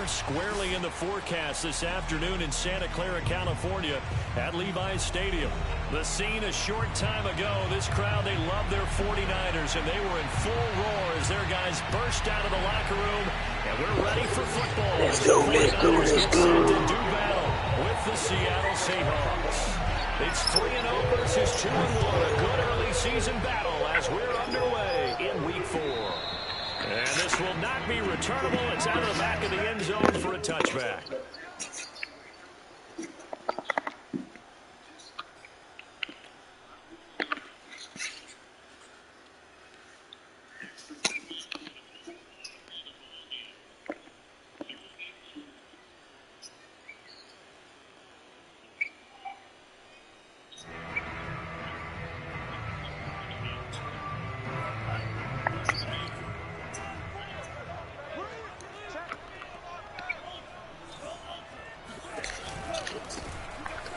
Squarely in the forecast this afternoon in Santa Clara, California at Levi's Stadium. The scene a short time ago. This crowd, they love their 49ers, and they were in full roar as their guys burst out of the locker room. And we're ready for football. Let's go, let's go, let's go. To do battle with the Seattle Seahawks. It's 3-0 versus 2-1. A good early season battle as we're underway in Week 4. And this will not be returnable. It's out of the back of the end zone for a touchback.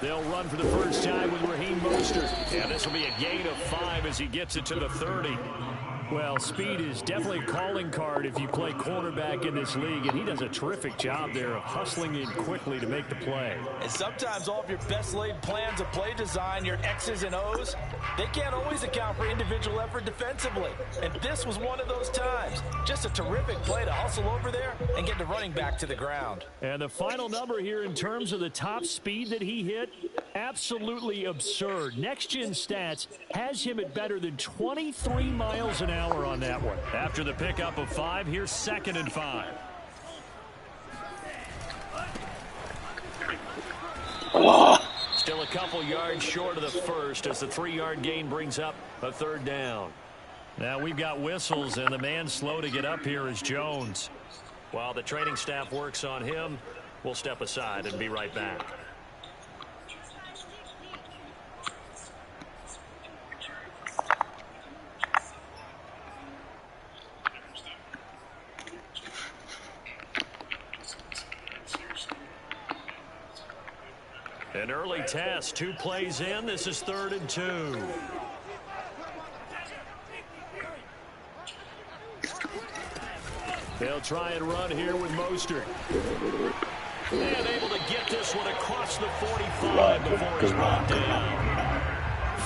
They'll run for the first time with Raheem Mostert. Yeah, this will be a gain of 5 as he gets it to the 30. Well, speed is definitely a calling card if you play quarterback in this league, and he does a terrific job there of hustling in quickly to make the play. And sometimes all of your best laid plans of play design, your X's and O's, they can't always account for individual effort defensively. And this was one of those times. Just a terrific play to hustle over there and get the running back to the ground. And the final number here in terms of the top speed that he hit, absolutely absurd. Next Gen Stats has him at better than 23 miles an hour on that one. After the pickup of 5, here's 2nd and 5. Still a couple yards short of the first as the 3-yard gain brings up a 3rd down. Now we've got whistles, and the man slow to get up here is Jones. While the training staff works on him, we'll step aside and be right back. An early test, 2 plays in. This is 3rd and 2. They'll try and run here with Mostert. And able to get this one across the 45 before it's brought down.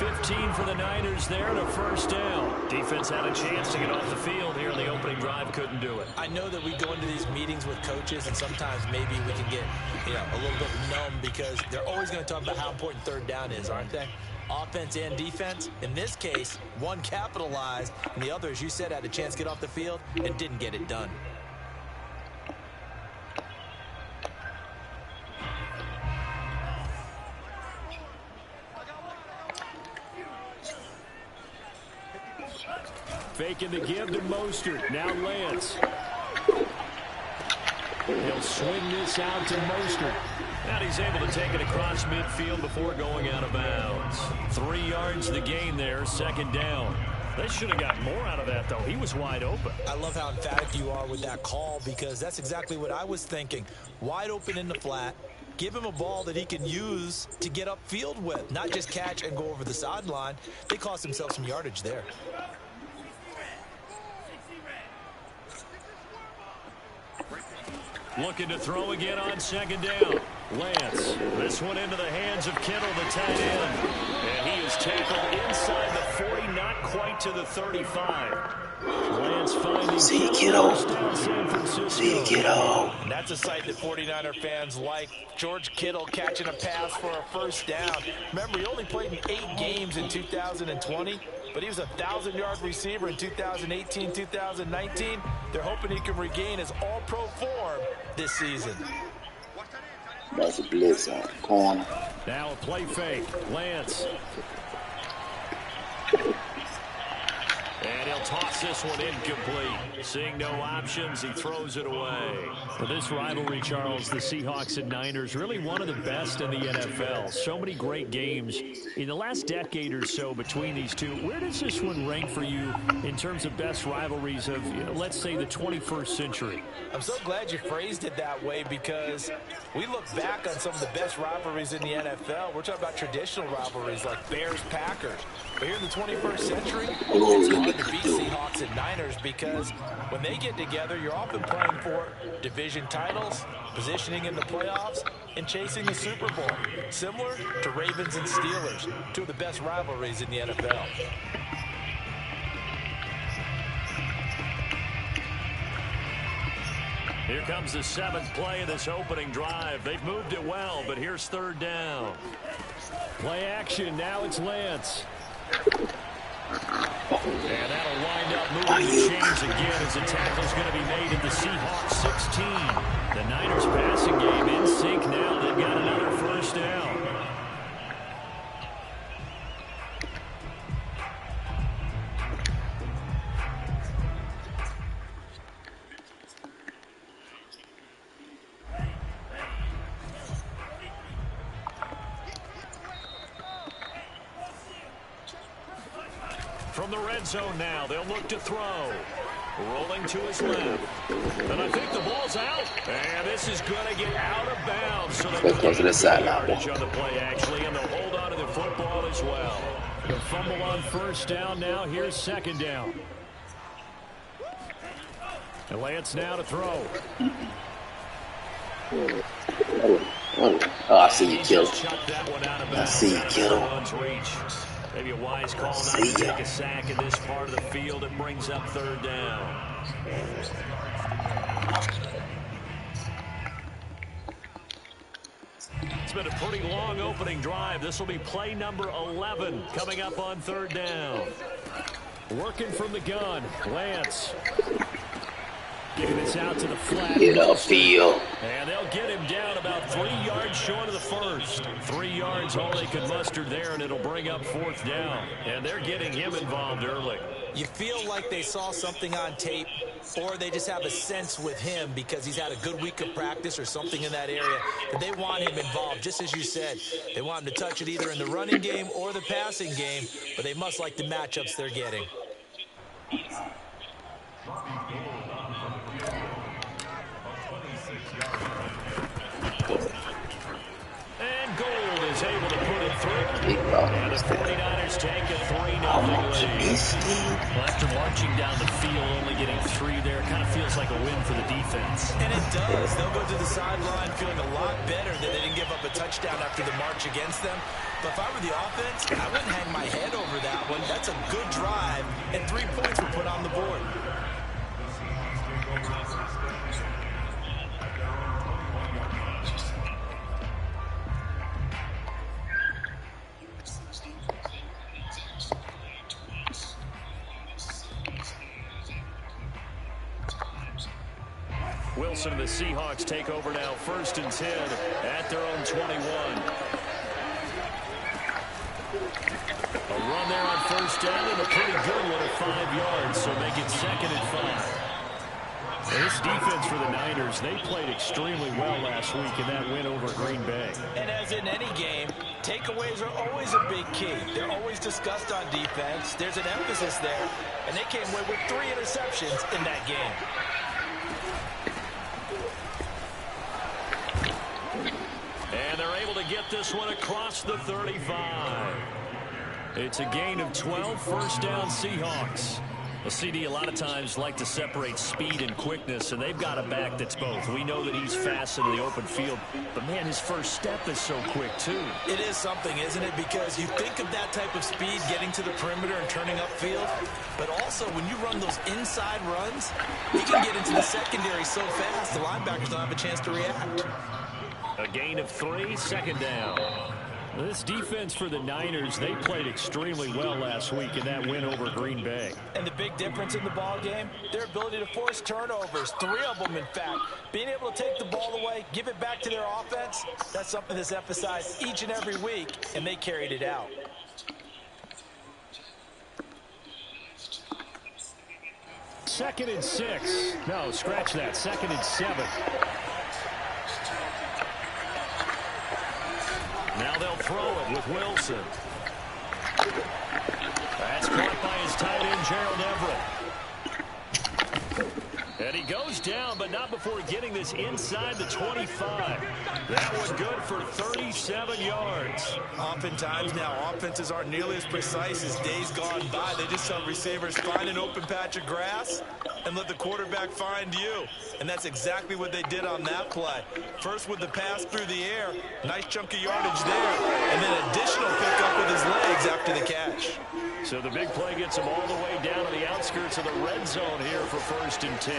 15 for the Niners there and a 1st down. Defense had a chance to get off the field here in the opening drive, couldn't do it. I know that we go into these meetings with coaches, and sometimes maybe we can get a little bit numb because they're always going to talk about how important 3rd down is, aren't they? Offense and defense. In this case, one capitalized, and the other, as you said, had a chance to get off the field and didn't get it done. Faking the give to Mostert. Now Lance. He'll swing this out to Mostert. And he's able to take it across midfield before going out of bounds. 3 yards the gain there, 2nd down. They should have got more out of that, though. He was wide open. I love how emphatic you are with that call because that's exactly what I was thinking. Wide open in the flat. Give him a ball that he can use to get upfield with, not just catch and go over the sideline. They cost themselves some yardage there. Looking to throw again on 2nd down. Lance. This one into the hands of Kittle, the tight end. And he is tackled inside the 40, not quite to the 35. Lance finding See you, two. kiddo. First down, San Francisco. See you, kiddo. And that's a sight that 49er fans like. George Kittle catching a pass for a first down. Remember, he only played in 8 games in 2020, but he was a 1,000-yard receiver in 2018, 2019. They're hoping he can regain his all-pro form this season. That's a blitz on the corner. Now a play fake. Lance. And he'll toss this one incomplete. Seeing no options, he throws it away. For this rivalry, Charles, the Seahawks and Niners, really one of the best in the NFL. So many great games in the last decade or so between these two. Where does this one rank for you in terms of best rivalries of, let's say, the 21st century? I'm so glad you phrased it that way because we look back on some of the best rivalries in the NFL. We're talking about traditional rivalries like Bears-Packers. But here in the 21st century, it's hard to beat Seahawks and Niners because when they get together, you're often playing for division titles, positioning in the playoffs, and chasing the Super Bowl. Similar to Ravens and Steelers, two of the best rivalries in the NFL. Here comes the 7th play of this opening drive. They've moved it well, but here's third down. Play action. Now it's Lance. And that'll wind up moving the chains again as the tackle's going to be made at the Seahawks 16. The Niners passing game in sync now. They've got another first down. From the red zone now, they'll look to throw. Rolling to his left. And I think the ball's out. And this is going to get out of bounds. So they're going to get yardage on the play, actually, and they'll hold on to the football as well. The fumble on first down now. Here's second down. And Lance now to throw. Oh, I see you, kiddo. I see you, kiddo. Maybe a wise call not to take a sack in this part of the field. It brings up third down. It's been a pretty long opening drive. This will be play number 11 coming up on third down. Working from the gun, Lance. Giving this out to the flat. Get upfield. And they'll get him down about 3 yards short of the first. 3 yards all they could muster there, and it'll bring up fourth down. And they're getting him involved early. You feel like they saw something on tape, or they just have a sense with him because he's had a good week of practice or something in that area that they want him involved. Just as you said, they want him to touch it either in the running game or the passing game, but they must like the matchups they're getting. And Gold is able to put it through. And the 49ers take a 3-0 lead. Well, after marching down the field, only getting 3 there, kind of feels like a win for the defense. And it does. They'll go to the sideline feeling a lot better that they didn't give up a touchdown after the march against them. But if I were the offense, I wouldn't hang my head over that one. That's a good drive, and 3 points were put on the board. Wilson and the Seahawks take over now, 1st and 10 at their own 21. A run there on first down and a pretty good one at 5 yards, so make it 2nd and 5. This defense for the Niners, they played extremely well last week in that win over Green Bay. And as in any game, takeaways are always a big key. They're always discussed on defense. There's an emphasis there, and they came away with 3 interceptions in that game. And they're able to get this one across the 35. It's a gain of 12, first down Seahawks. Well, CD, a lot of times like to separate speed and quickness, and they've got a back that's both. We know that he's fast in the open field, but, man, his first step is so quick, too. It is something, isn't it? Because you think of that type of speed getting to the perimeter and turning upfield, but also when you run those inside runs, he can get into the secondary so fast the linebackers don't have a chance to react. A gain of 3, second down. This defense for the Niners, they played extremely well last week in that win over Green Bay. And the big difference in the ball game, their ability to force turnovers, 3 of them, in fact. Being able to take the ball away, give it back to their offense, that's something that's emphasized each and every week, and they carried it out. Second and 6. No, scratch that. Second and 7. Now they'll throw it with Wilson. That's caught by his tight end, Gerald Everett. And he goes down, but not before getting this inside the 25. That was good for 37 yards. Oftentimes now, offenses aren't nearly as precise as days gone by. They just have receivers find an open patch of grass and let the quarterback find you. And that's exactly what they did on that play. First with the pass through the air, nice chunk of yardage there, and then additional pickup with his legs after the catch. So the big play gets him all the way down to the outskirts of the red zone here for 1st and 10.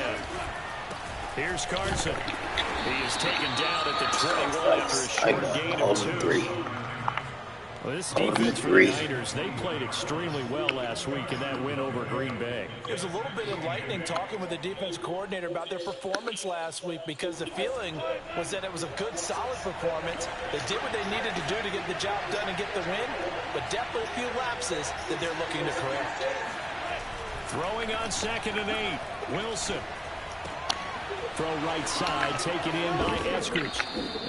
Here's Carson. He is taken down at the 21 after a short gain of 2. Well, this defense for the Niners, they played extremely well last week in that win over Green Bay. There's a little bit enlightening talking with the defense coordinator about their performance last week because the feeling was that it was a good, solid performance. They did what they needed to do to get the job done and get the win, but definitely a few lapses that they're looking to correct. Throwing on 2nd and 8. Wilson. Throw right side, taken in by Eskridge.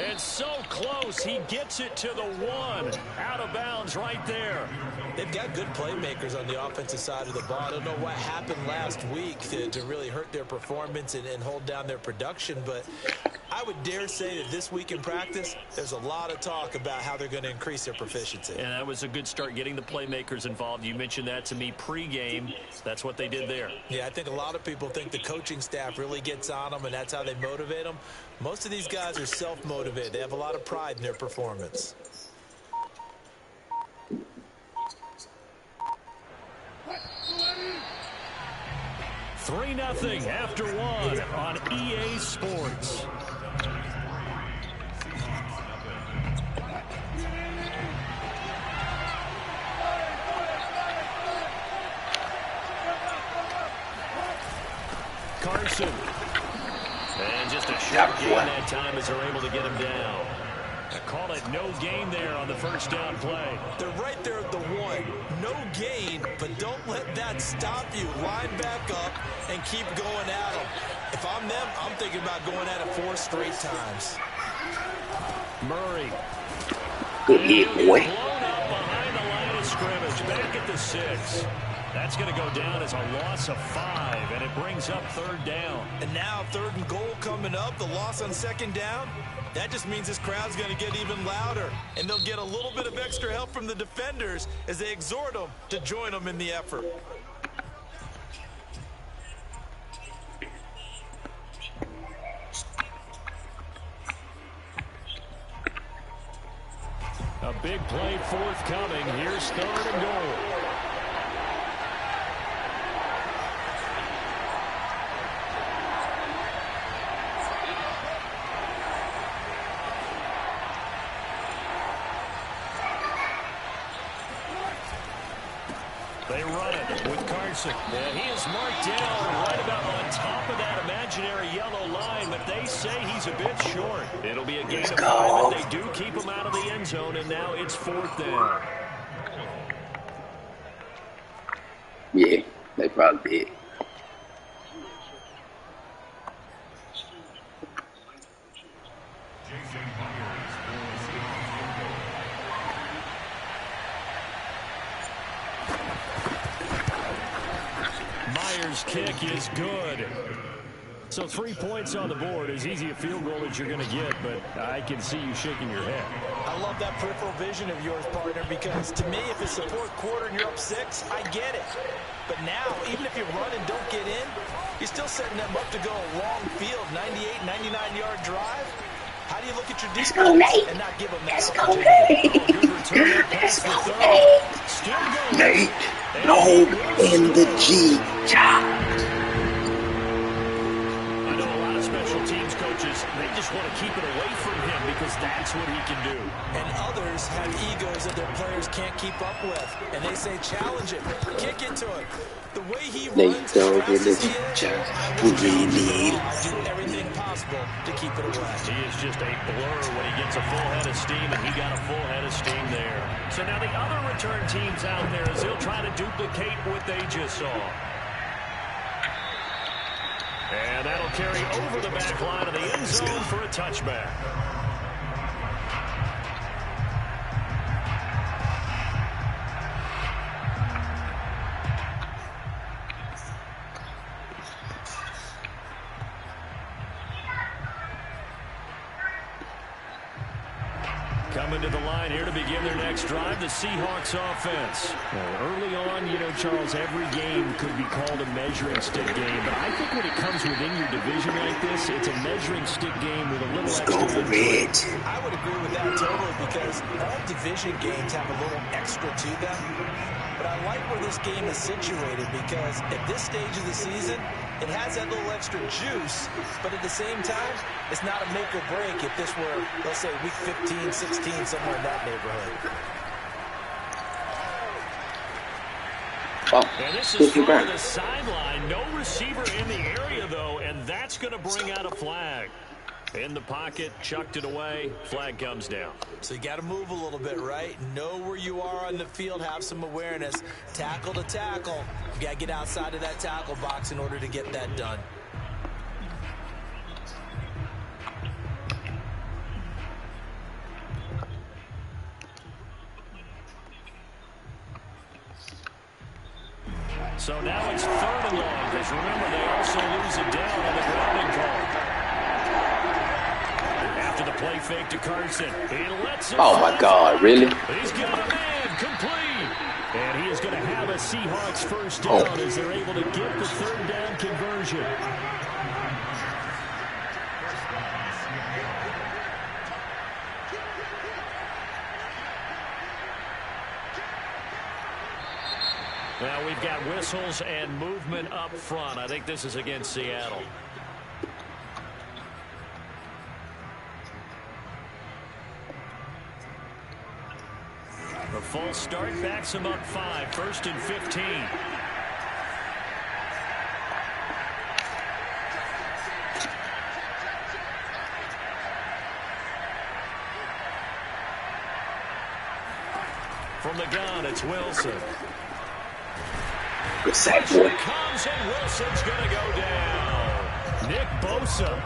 And so close, he gets it to the 1. Out of bounds right there. They've got good playmakers on the offensive side of the ball. I don't know what happened last week to really hurt their performance and hold down their production, but I would dare say that this week in practice, there's a lot of talk about how they're going to increase their proficiency. And that was a good start, getting the playmakers involved. You mentioned that to me pregame. That's what they did there. Yeah, I think a lot of people think the coaching staff really gets on them, and that's how they motivate them. Most of these guys are self-motivated. They have a lot of pride in their performance. Three 0 after 1 on EA Sports. Carson. And just a short gain that time as they're able to get him down. I call it no gain there on the first down play. They're right there at the 1. No gain, but don't let that stop you. Line back up and keep going at them. If I'm them, I'm thinking about going at it 4 straight times. Murray. Good hit, boy. Blown up behind the line of scrimmage. Back at the 6. That's going to go down as a loss of 5, and it brings up 3rd down. And now 3rd and goal coming up. The loss on 2nd down. That just means this crowd's going to get even louder. And they'll get a little bit of extra help from the defenders as they exhort them to join them in the effort. A big play forthcoming. Here's 3rd and goal. They run it with Carson. Yeah, he is marked down right about on top of that imaginary yellow line, but they say he's a bit short. It'll be a gain of 5, but they do keep him out of the end zone, and now it's 4th down. Yeah, they probably did. Kick is good. So 3 points on the board, as easy a field goal as you're going to get, but I can see you shaking your head. I love that peripheral vision of yours, partner, because to me, if it's the fourth quarter and you're up 6, I get it. But now, even if you run and don't get in, you're still setting them up to go a long field, 98, 99-yard drive. How do you look at your defense and not give them that opportunity? Let's go, Nate. Nate, no in the G job. I know a lot of special teams coaches, they just want to keep it away from him because that's what he can do. And others have egos that their players can't keep up with. And they say, challenge it, kick it to him. The way he runs, don't get the job. We need. I'll do everything possible to keep it away. He is just a blur when he gets a full head of steam, and he got a full head of steam there. So now the other return teams out there, as they'll try to duplicate what they just saw. And that'll carry over the back line of the end zone for a touchback. Coming to the line here to begin their next drive, the Seahawks offense. Well, early on, you know, Charles, every game could be called a measuring stick game. But I think when it comes within your division like this, it's a measuring stick game with a little extra. I would agree with that totally because all division games have a little extra to them. But I like where this game is situated because at this stage of the season, it has that little extra juice, but at the same time, it's not a make or break if this were, let's say, week 15, 16, somewhere in that neighborhood. Oh, and this is from the sideline. No receiver in the area, though, and that's going to bring out a flag. In the pocket, chucked it away, flag comes down. So you got to move a little bit, right? Know where you are on the field, have some awareness. Tackle to tackle. You got to get outside of that tackle box in order to get that done. So now it's 3rd and long, because remember, they also lose it down on the grounding call. After the play fake to Carson, he lets it. Oh my God, really? He's got a man complete. And he is going to have a Seahawks first down as they're able to get the 3rd down conversion. Now we've got whistles and movement up front. I think this is against Seattle. The false start backs him up 5, 1st and 15. From the gun, it's Wilson. Good sack, boy. Comes and Wilson's going to go down. Nick Bosa.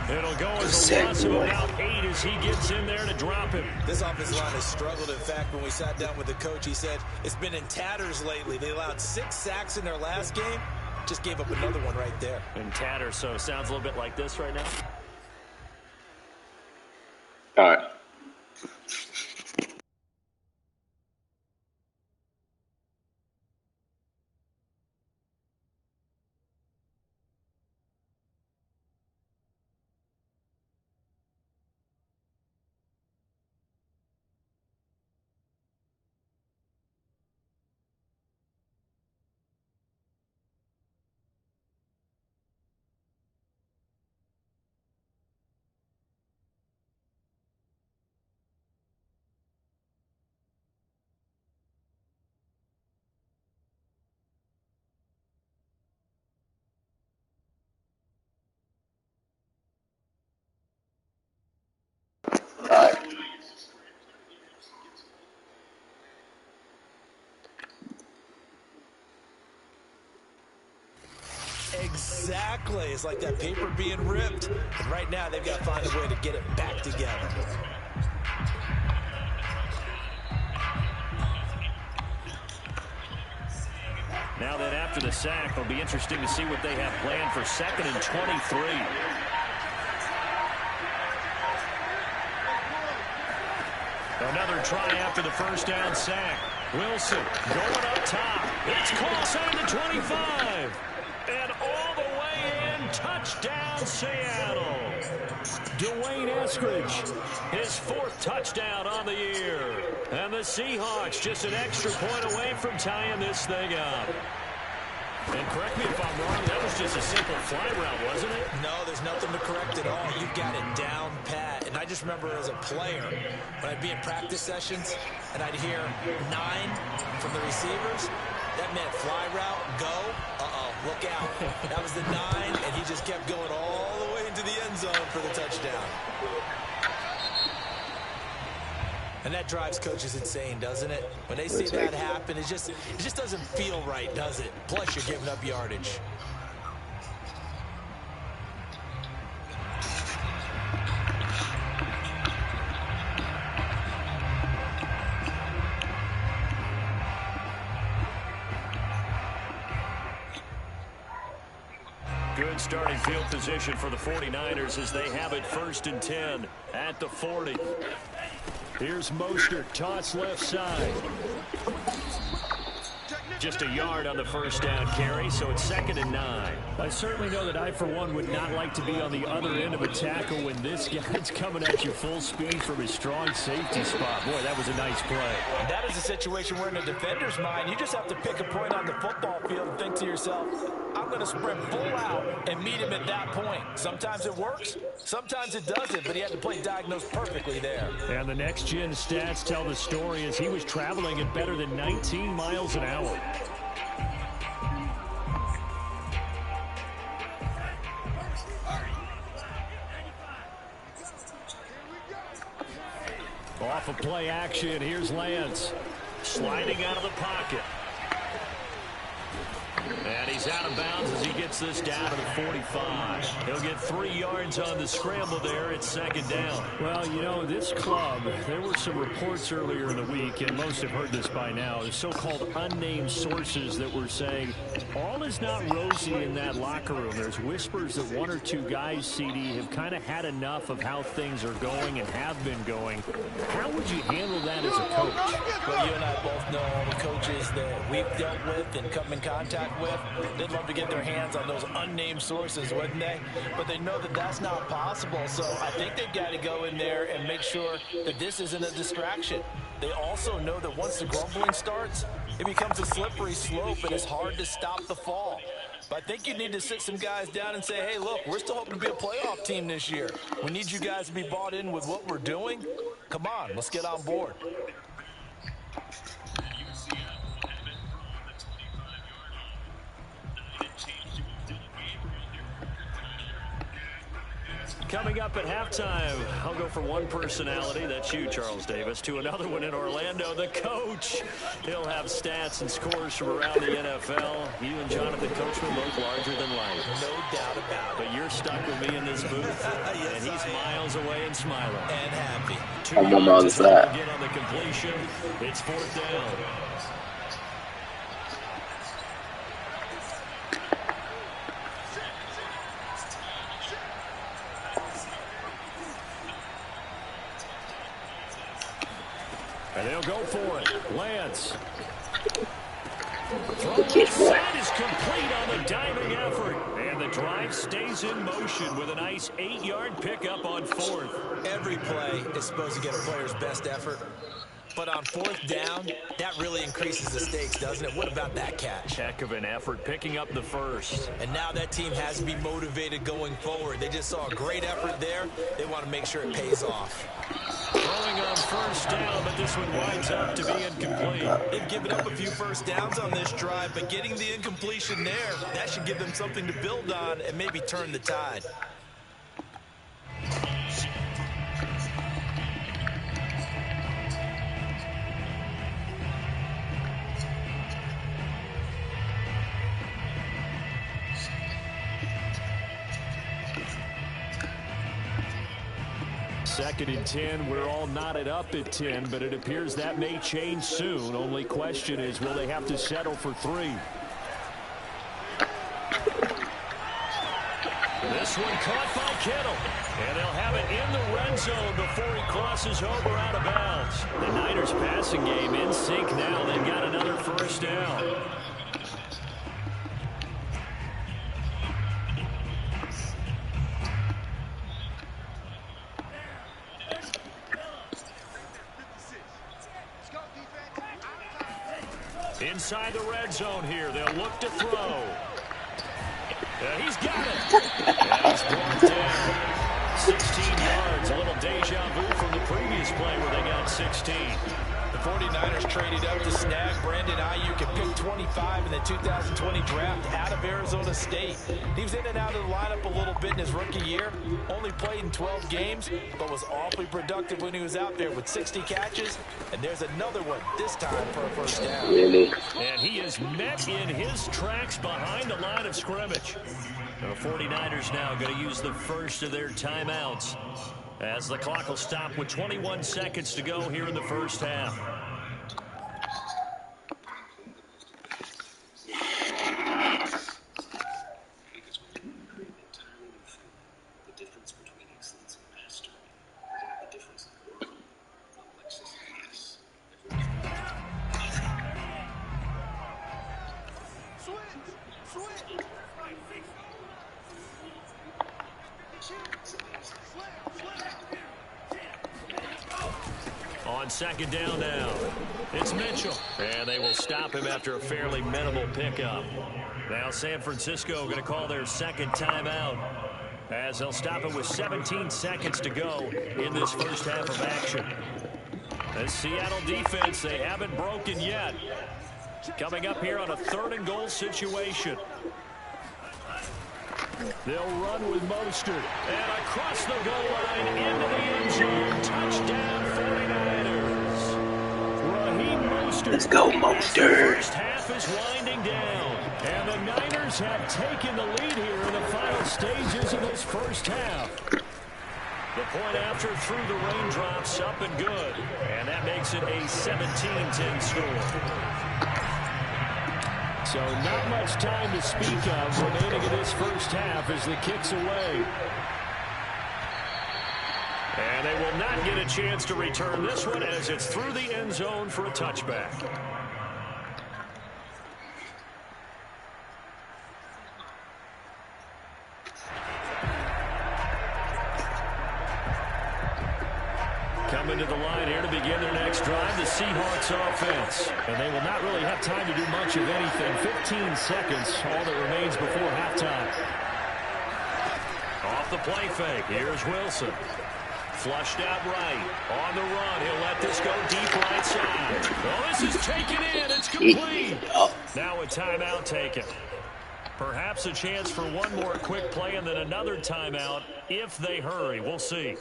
It'll go as a loss of about 8 as he gets in there to drop him. This offensive line has struggled. In fact, when we sat down with the coach, he said it's been in tatters lately. They allowed 6 sacks in their last game. Just gave up another one right there. In tatters, so it sounds a little bit like this right now. All right. Exactly. It's like that paper being ripped. And right now, they've got to find a way to get it back together. Now then, after the sack, it'll be interesting to see what they have planned for 2nd and 23. Another try after the first down sack. Wilson going up top. It's caught inside the 25. And all the way in, touchdown Seattle. Dwayne Eskridge, his 4th touchdown on the year. And the Seahawks just an extra point away from tying this thing up. And correct me if I'm wrong, that was just a simple fly route, wasn't it? No, there's nothing to correct at all. You've got it down pat. And I just remember as a player, when I'd be in practice sessions and I'd hear 9 from the receivers, that meant fly route, go, look out. That was the 9, and he just kept going all the way into the end zone for the touchdown. And that drives coaches insane, doesn't it? When they see that happen, it just doesn't feel right, does it? Plus, you're giving up yardage. Good starting field position for the 49ers as they have it 1st and 10 at the 40. Here's Mostert, toss left side. Just a yard on the first down carry, so it's 2nd and 9. I certainly know that I, for one, would not like to be on the other end of a tackle when this guy's coming at you full speed from his strong safety spot. Boy, that was a nice play. That is a situation where in a defender's mind, you just have to pick a point on the football field and think to yourself, I'm going to sprint full out and meet him at that point. Sometimes it works, sometimes it doesn't, but he had to play diagnosed perfectly there. And the next-gen stats tell the story as he was traveling at better than 19 miles an hour. Off of play action, here's Lance. Sliding out of the pocket. And he's out of bounds as he gets this down to the 45. He'll get 3 yards on the scramble there. It's 2nd down. Well, you know, this club, there were some reports earlier in the week, and most have heard this by now, the so-called unnamed sources that were saying all is not rosy in that locker room. There's whispers that 1 or 2 guys, CD, have kind of had enough of how things are going and have been going. How would you handle that as a coach? Well, you and I both know all the coaches that we've dealt with and come in contact with. They'd love to get their hands on those unnamed sources, wouldn't they? But they know that that's not possible. So I think they've got to go in there and make sure that this isn't a distraction. They also know that once the grumbling starts, it becomes a slippery slope and it's hard to stop the fall. But I think you need to sit some guys down and say, hey, look, we're still hoping to be a playoff team this year. We need you guys to be bought in with what we're doing. Come on, let's get on board. Coming up at halftime, I'll go from one personality, that's you, Charles Davis, to another one in Orlando, the coach. He'll have stats and scores from around the NFL. You and Jonathan Coachman both larger than life. No doubt about it. But you're stuck with me in this booth, yes, and he's miles away and smiling. And happy. 2 yards again on the completion. It's 4th down. And they'll go for it. Lance. Throw inside is complete on the diving effort. And the drive stays in motion with a nice 8-yard pickup on 4th. Every play is supposed to get a player's best effort. But on 4th down, that really increases the stakes, doesn't it? What about that catch? Heck of an effort, picking up the first. And now that team has to be motivated going forward. They just saw a great effort there. They want to make sure it pays off. Throwing on 1st down, but this one winds up to be incomplete. They've given up a few first downs on this drive, but getting the incompletion there, that should give them something to build on and maybe turn the tide. Second and 10, we're all knotted up at 10, but it appears that may change soon. Only question is, will they have to settle for 3? This one caught by Kittle. And they'll have it in the red zone before he crosses over out of bounds. The Niners passing game in sync now. They've got another first down. Inside the red zone here. They'll look to throw. He's got it. He's brought down. 16 yards. A little deja vu from the previous play where they got 16. The 49ers traded up to snag Brandon Ayuk at pick 25 in the 2020 draft out of Arizona State. He was in and out of the lineup a little bit in his rookie year. Only played in 12 games, but was awfully productive when he was out there with 60 catches. And there's another one, this time for a first down. Really? And he is met in his tracks behind the line of scrimmage. The 49ers now going to use the first of their timeouts as the clock will stop with 21 seconds to go here in the first half. On second down now, it's Mitchell. And they will stop him after a fairly minimal pickup. Now San Francisco going to call their second timeout as they'll stop it with 17 seconds to go in this first half of action. The Seattle defense, they haven't broken yet. Coming up here on a 3rd and goal situation. They'll run with Mostert. And across the goal line into the end zone. Touchdown 49ers. Raheem Mostert. Let's go, Mostert. The first half is winding down. And the Niners have taken the lead here in the final stages of this first half. The point after through the raindrops up and good. And that makes it a 17-10 score. So not much time to speak of remaining in this first half as the kick's away. And they will not get a chance to return this one as it's through the end zone for a touchback. Coming to the line here to begin their next drive, the Seahawks offense. And they will not really have time to do much of anything. 15 seconds, all that remains before halftime. Off the play fake, here's Wilson. Flushed out right, on the run. He'll let this go deep right side. Well, this is taken in, it's complete. Now a timeout taken. Perhaps a chance for one more quick play and then another timeout if they hurry. We'll see.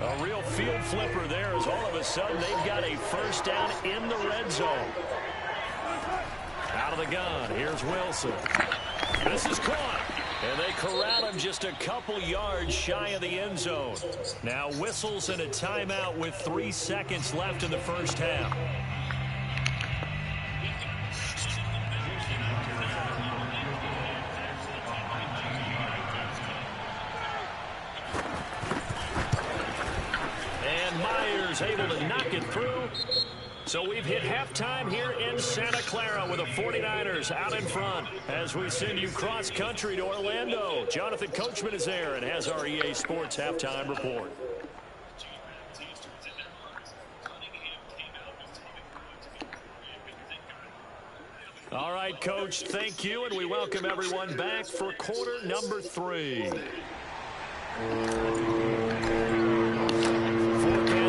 A real field flipper there as all of a sudden they've got a first down in the red zone. Out of the gun, here's Wilson. This is caught. And they corral him just a couple yards shy of the end zone. Now whistles and a timeout with 3 seconds left in the first half. Able to knock it through. So we've hit halftime here in Santa Clara with the 49ers out in front as we send you cross country to Orlando. Jonathan Coachman is there and has our EA Sports halftime report. All right, Coach, thank you, and we welcome everyone back for quarter number 3.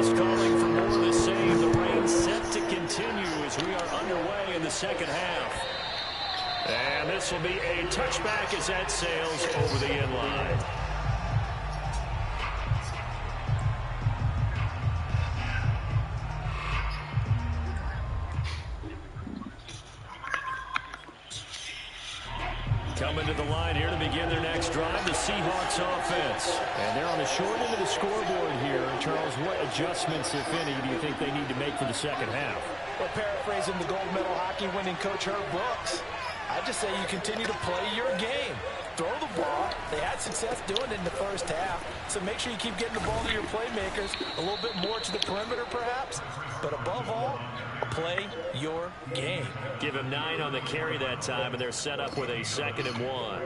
Calling for more of the same. The rain set to continue as we are underway in the second half. And this will be a touchback as that sails over the end line. Coming to the line here to begin their next drive, the Seahawks offense. And they're on the short end of the scoreboard here. Charles, what adjustments, if any, do you think they need to make for the second half? Well, paraphrasing the gold medal hockey winning coach Herb Brooks, I just say you continue to play your game. Throw the ball. They had success doing it in the first half, so make sure you keep getting the ball to your playmakers, a little bit more to the perimeter perhaps, but above all, play your game. Give him 9 on the carry that time, and they're set up with a 2nd and 1.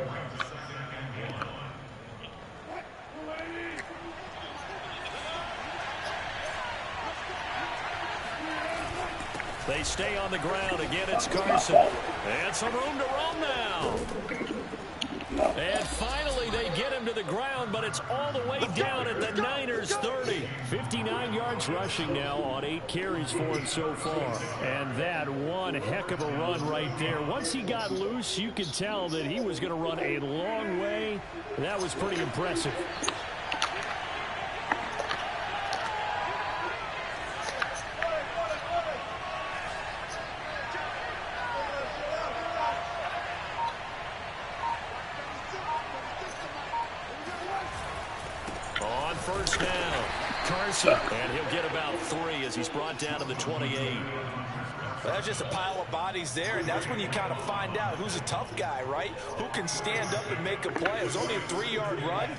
They stay on the ground. Again, it's Carson. And some room to roam now. And finally, they get him to the ground, but it's all the way down at the Niners' 30. 59 yards rushing now on 8 carries for him so far. And that one heck of a run right there. Once he got loose, you could tell that he was going to run a long way. That was pretty impressive. First down, Carson, and he'll get about 3 as he's brought down to the 28. Well, that's just a pile of bodies there, and that's when you kind of find out who's a tough guy, right? Who can stand up and make a play. It was only a 3-yard run,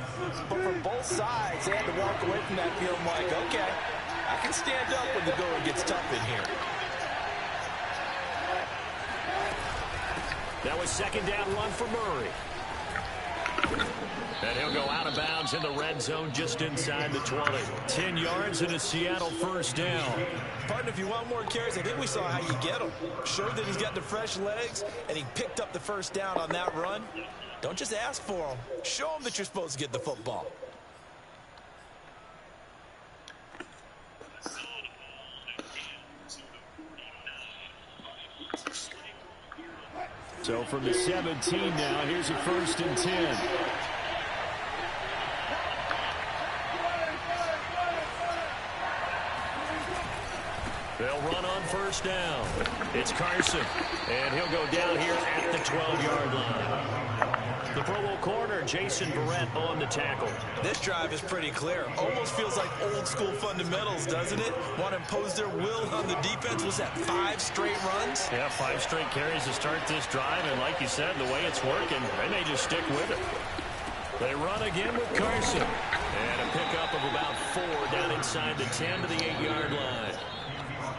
but from both sides, they had to walk away from that field like, okay, I can stand up when the going gets tough in here. That was 2nd down run for Murray. And he'll go out of bounds in the red zone just inside the 20. 10 yards and a Seattle first down. Partner, if you want more carries, I think we saw how you get him. Showed that he's got the fresh legs, and he picked up the first down on that run. Don't just ask for him. Show him that you're supposed to get the football. So from the 17 now, here's a 1st and 10. They'll run on first down. It's Carson, and he'll go down here at the 12-yard line. The Pro Bowl corner, Jason Verrett, on the tackle. This drive is pretty clear. Almost feels like old-school fundamentals, doesn't it? Want to impose their will on the defense. Was that 5 straight runs? Yeah, 5 straight carries to start this drive, and like you said, the way it's working, they may just stick with it. They run again with Carson. And a pickup of about 4 down inside the 10 to the 8-yard line.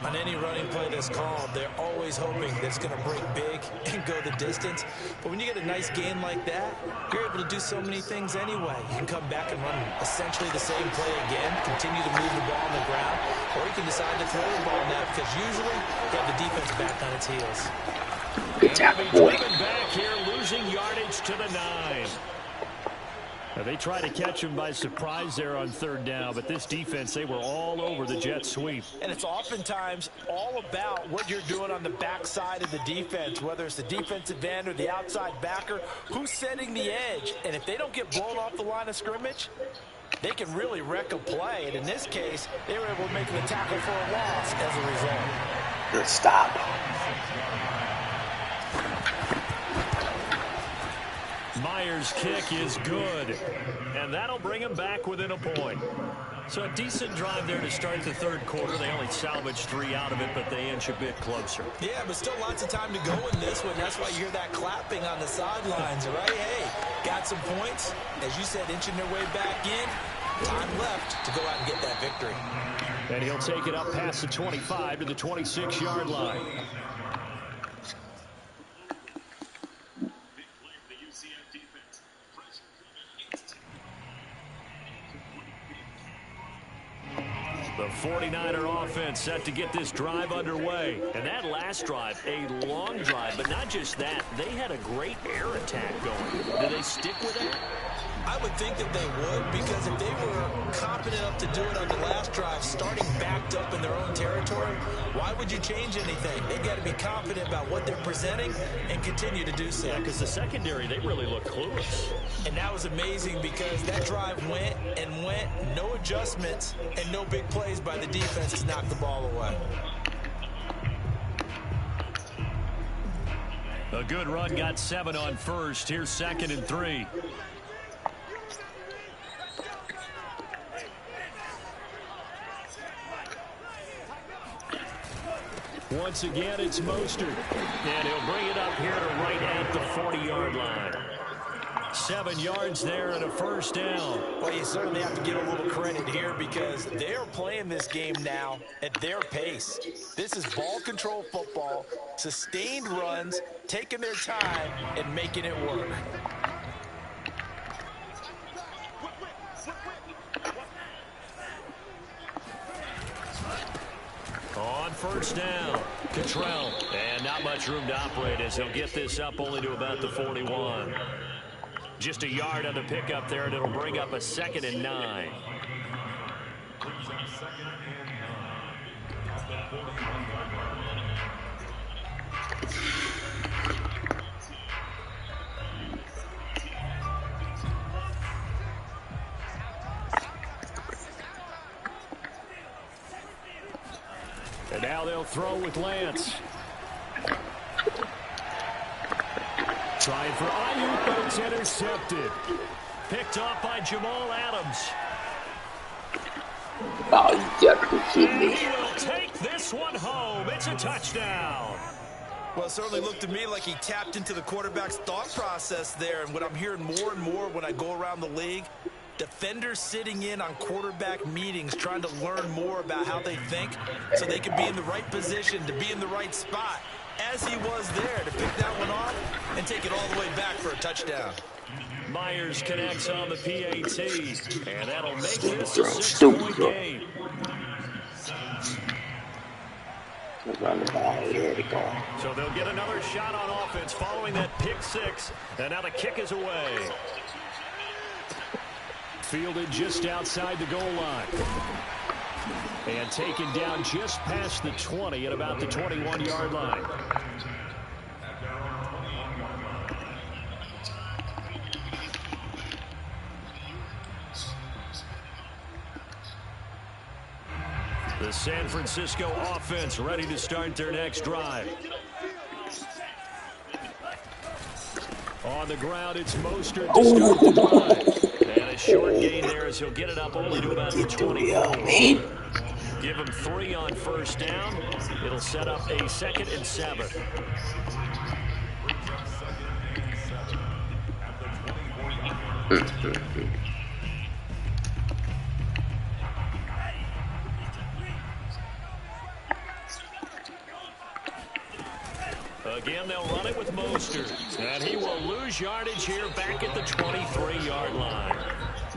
On any running play that's called, they're always hoping that it's going to break big and go the distance. But when you get a nice gain like that, you're able to do so many things anyway. You can come back and run essentially the same play again, continue to move the ball on the ground, or you can decide to throw the ball now because usually you have the defense back on its heels. Good tackle, boy. Back here, losing yardage to the 9. Now, they try to catch him by surprise there on 3rd down, but this defense, they were all over the jet sweep. And it's oftentimes all about what you're doing on the backside of the defense, whether it's the defensive end or the outside backer, who's setting the edge. And if they don't get blown off the line of scrimmage, they can really wreck a play. And in this case, they were able to make the tackle for a loss as a result. Good stop. Myers' kick is good, and that'll bring him back within a point. So a decent drive there to start the 3rd quarter. They only salvaged 3 out of it, but they inch a bit closer. Yeah, but still lots of time to go in this one. That's why you hear that clapping on the sidelines, right? Hey, got some points. As you said, inching their way back in. Time left to go out and get that victory. And he'll take it up past the 25 to the 26-yard line. The 49er offense set to get this drive underway. And that last drive, a long drive, but not just that. They had a great air attack going. Do they stick with that? I would think that they would, because if they were confident enough to do it on the last drive, starting backed up in their own territory, why would you change anything? They've got to be confident about what they're presenting and continue to do so. Yeah, because the secondary, they really look clueless. And that was amazing because that drive went and went, no adjustments, and no big plays by the defense to knock the ball away. A good run got 7 on first. Here's 2nd and 3. Once again, it's Mostert. And he'll bring it up here to right at the 40-yard line. 7 yards there and a first down. Well, you certainly have to give a little credit here because they're playing this game now at their pace. This is ball control football, sustained runs, taking their time, and making it work. On first down, Cottrell. And not much room to operate as he'll get this up only to about the 41. Just a yard on the pickup there, and it'll bring up a 2nd and 9. And now they'll throw with Lance. Trying for Ayuk, but it's intercepted. Picked off by Jamal Adams. Oh, you got to be kidding me. He will take this one home. It's a touchdown. Well, it certainly looked to me like he tapped into the quarterback's thought process there. And what I'm hearing more and more when I go around the league, defenders sitting in on quarterback meetings trying to learn more about how they think so they can be in the right position to be in the right spot, as he was there to pick that one off and take it all the way back for a touchdown. Myers connects on the PAT, and that'll make this a 6-point game. So they'll get another shot on offense following that pick 6, and now the kick is away. Fielded just outside the goal line. And taken down just past the 20 at about the 21-yard line. The San Francisco offense ready to start their next drive. On the ground, it's Mostert to start the drive. And a short gain there as he'll get it up only to about the 24. Give him 3 on first down. It'll set up a 2nd and 7. Again, they'll run it with Mostert. And he will lose yardage here back at the 23-yard line.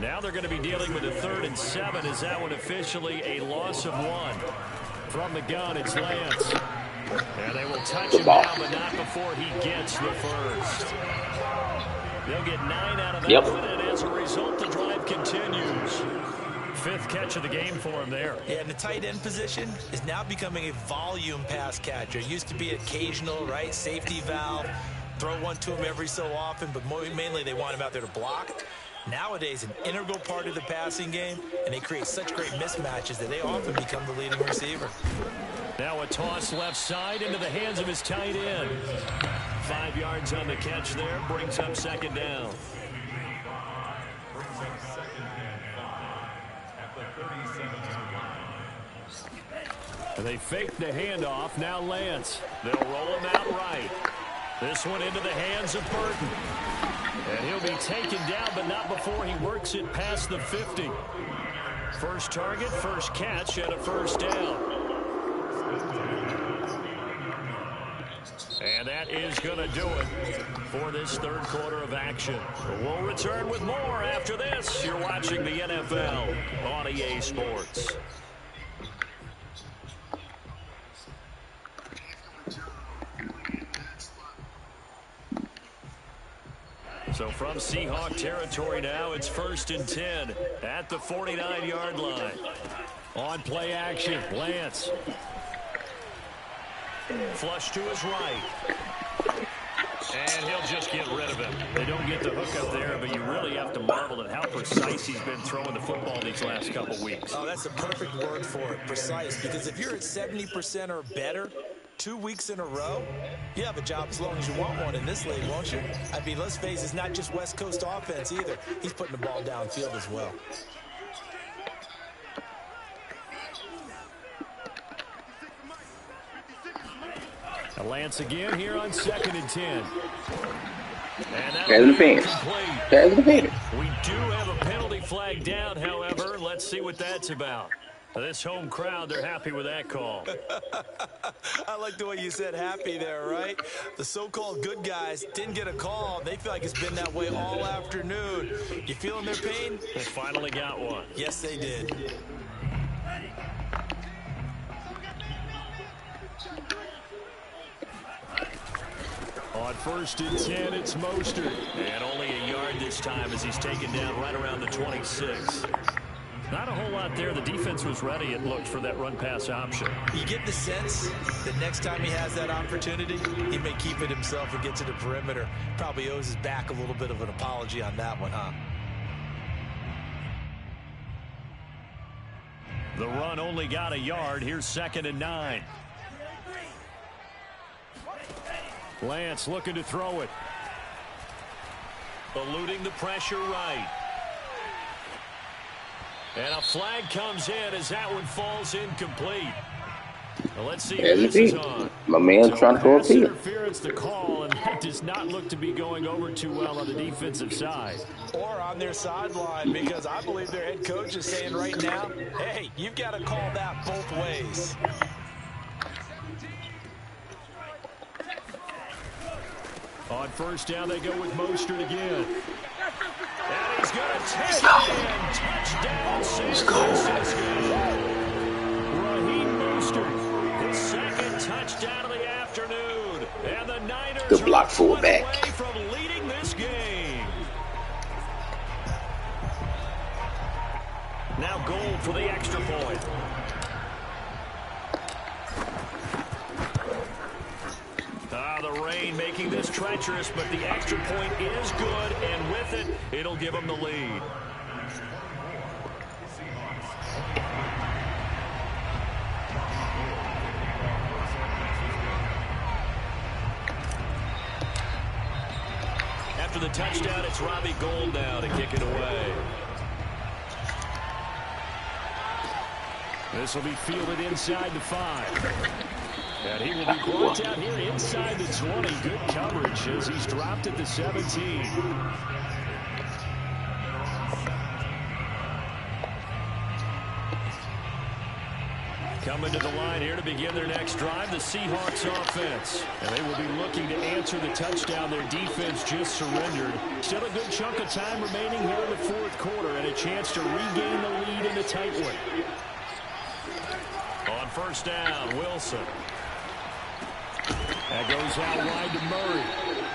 Now they're going to be dealing with a 3rd and 7. Is that one officially a loss of 1? From the gun, it's Lance. And they will touch him down, but not before he gets the first. They'll get 9 out of that one, and as a result, the drive continues. 5th catch of the game for him there. Yeah, and the tight end position is now becoming a volume pass catcher. It used to be occasional, right? Safety valve, throw one to him every so often, but mainly they want him out there to block. Nowadays, an integral part of the passing game, and they create such great mismatches that they often become the leading receiver. Now a toss left side into the hands of his tight end. 5 yards on the catch there, brings up 2nd down. And they fake the handoff. Now Lance. They'll roll him out right. This one into the hands of Burton. And he'll be taken down, but not before he works it past the 50. First target, first catch, and a first down. And that is going to do it for this 3rd quarter of action. We'll return with more after this. You're watching the NFL on EA Sports. So from Seahawk territory now, it's 1st and 10 at the 49-yard line. On play action, Lance. Flush to his right. And he'll just get rid of him. They don't get the hook up there, but you really have to marvel at how precise he's been throwing the football these last couple weeks. Oh, that's a perfect word for it, precise. Because if you're at 70% or better, 2 weeks in a row? You have a job as long as you want one in this league, won't you? I mean, let's face it, it's not just West Coast offense either. He's putting the ball downfield as well. A Lance again here on 2nd and 10. Pass the fence. Pass the fence. We do have a penalty flag down, however. Let's see what that's about. This home crowd, they're happy with that call. I like the way you said happy there, right? The so-called good guys didn't get a call. They feel like it's been that way all afternoon. You feeling their pain? They finally got one. Yes, they did. On 1st and 10, it's Mostert. And only a yard this time as he's taken down right around the 26. Not a whole lot there. The defense was ready, it looked, for that run-pass option. You get the sense that next time he has that opportunity, he may keep it himself and get to the perimeter. Probably owes his back a little bit of an apology on that one, huh? The run only got a yard. Here's 2nd and 9. Lance looking to throw it. Eluding the pressure right. And a flag comes in as that one falls incomplete. Well, let's see who this is on. My man's trying to go up here. Interference to call, and that does not look to be going over too well on the defensive side. Or on their sideline, because I believe their head coach is saying right now, hey, you've got to call that both ways. On 1st down, they go with Mostert again. And he's going to take it in. Touchdown, San Francisco. Raheem Mostert, his 2nd touchdown of the afternoon. And the Niners the block fullback away from leading this game. Now Gold for the extra point. The rain making this treacherous, but the extra point is good, and with it, it'll give them the lead. After the touchdown, it's Robbie Gould now to kick it away. This will be fielded inside the 5. And he will be brought down here inside the 20. Good coverage as he's dropped at the 17. Coming to the line here to begin their next drive, the Seahawks offense. And they will be looking to answer the touchdown their defense just surrendered. Still a good chunk of time remaining here in the 4th quarter and a chance to regain the lead in the tight one. On 1st down, Wilson. That goes out wide to Murray.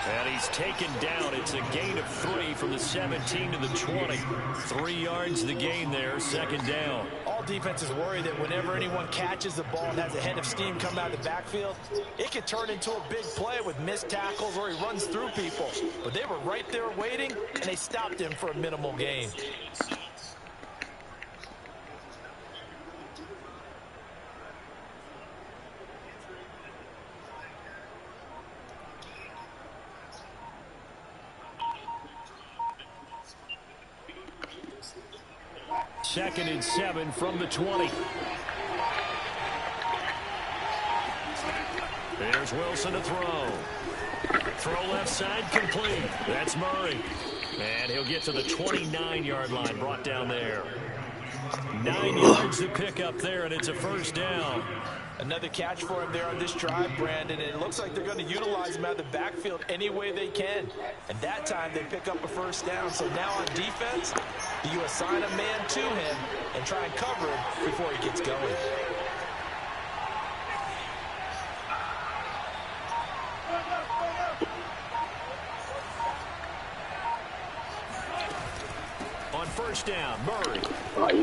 And he's taken down. It's a gain of 3 from the 17 to the 20. 3 yards the gain there, 2nd down. All defenses worry that whenever anyone catches the ball and has a head of steam come out of the backfield, it could turn into a big play with missed tackles or he runs through people. But they were right there waiting, and they stopped him for a minimal gain. Second and 7 from the 20. There's Wilson to throw. Throw left side complete. That's Murray. And he'll get to the 29-yard line, brought down there. 9 yards to pick up there, and it's a 1st down. Another catch for him there on this drive, Brandon, and it looks like they're going to utilize him out of the backfield any way they can. And that time they pick up a 1st down. So now on defense, you assign a man to him and try and cover him before he gets going. On 1st down, Murray. Right.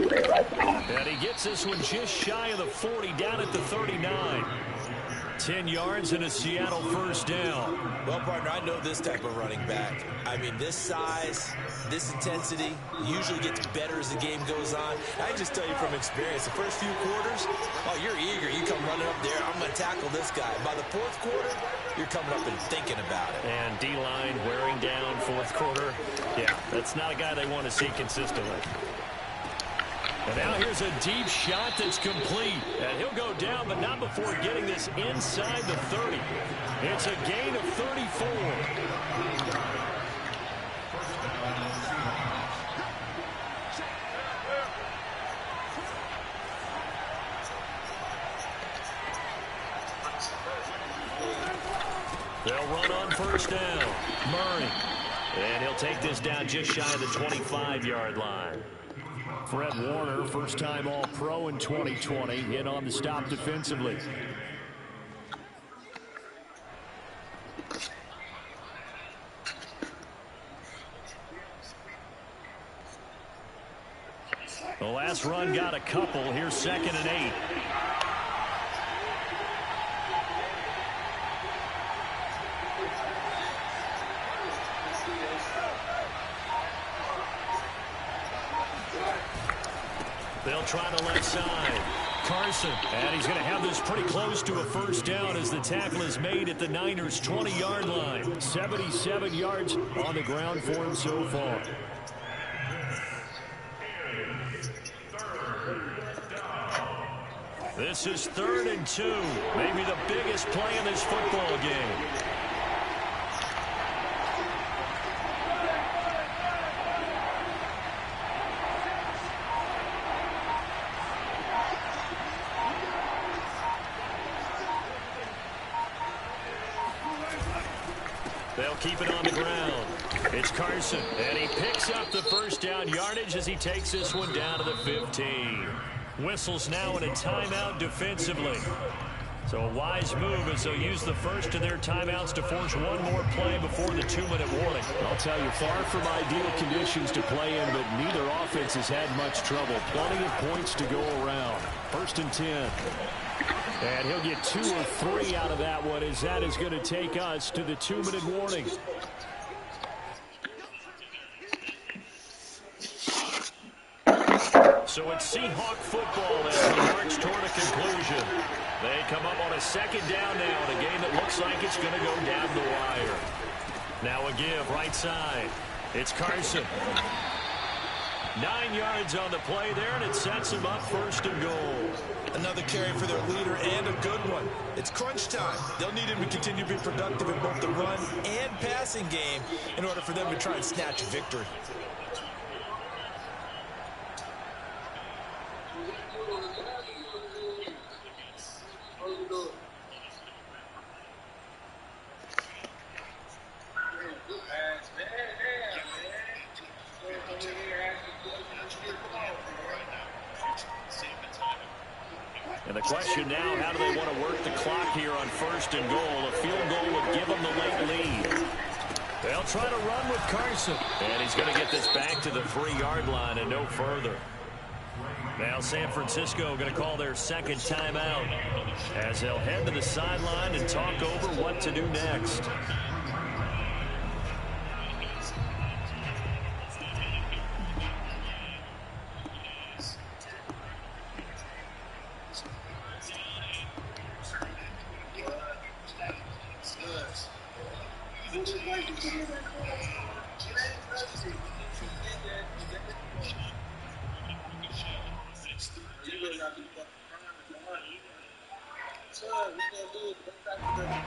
And he gets this one just shy of the 40, down at the 39. 10 yards and a Seattle first down. Well, partner, I know this type of running back. I mean, this size, this intensity usually gets better as the game goes on. I can just tell you from experience, the first few quarters, oh, you're eager. You come running up there, I'm going to tackle this guy. By the fourth quarter, you're coming up and thinking about it. And D-line wearing down fourth quarter. Yeah, that's not a guy they want to see consistently. And now here's a deep shot that's complete. And he'll go down, but not before getting this inside the 30. It's a gain of 34. They'll run on first down. Murray. And he'll take this down just shy of the 25-yard line. Fred Warner, first-time All-Pro in 2020, in on the stop defensively. The last run got a couple. Here's 2nd and 8. They'll try the left side. Carson, and he's going to have this pretty close to a first down as the tackle is made at the Niners' 20-yard line. 77 yards on the ground for him so far. This is 3rd and 2. Maybe the biggest play in this football game. They'll keep it on the ground. It's Carson, and he picks up the first down yardage as he takes this one down to the 15. Whistles now in a timeout defensively. So a wise move as they'll use the first of their timeouts to force one more play before the 2-minute warning. I'll tell you, far from ideal conditions to play in, but neither offense has had much trouble. Plenty of points to go around. 1st and 10. And he'll get 2 or 3 out of that one as that is going to take us to the 2-minute warning. So it's Seahawk football as we march toward a conclusion. They come up on a 2nd down now in a game that looks like it's going to go down the wire. Now a give right side. It's Carson. 9 yards on the play there, and it sets him up 1st and goal. Another carry for their leader and a good one. It's crunch time. They'll need him to continue to be productive in both the run and passing game in order for them to try and snatch a victory. And the question now, how do they want to work the clock here on 1st and goal? A field goal would give them the late lead. They'll try to run with Carson. And he's going to get this back to the 3-yard line and no further. Now San Francisco going to call their 2nd timeout as they'll head to the sideline and talk over what to do next.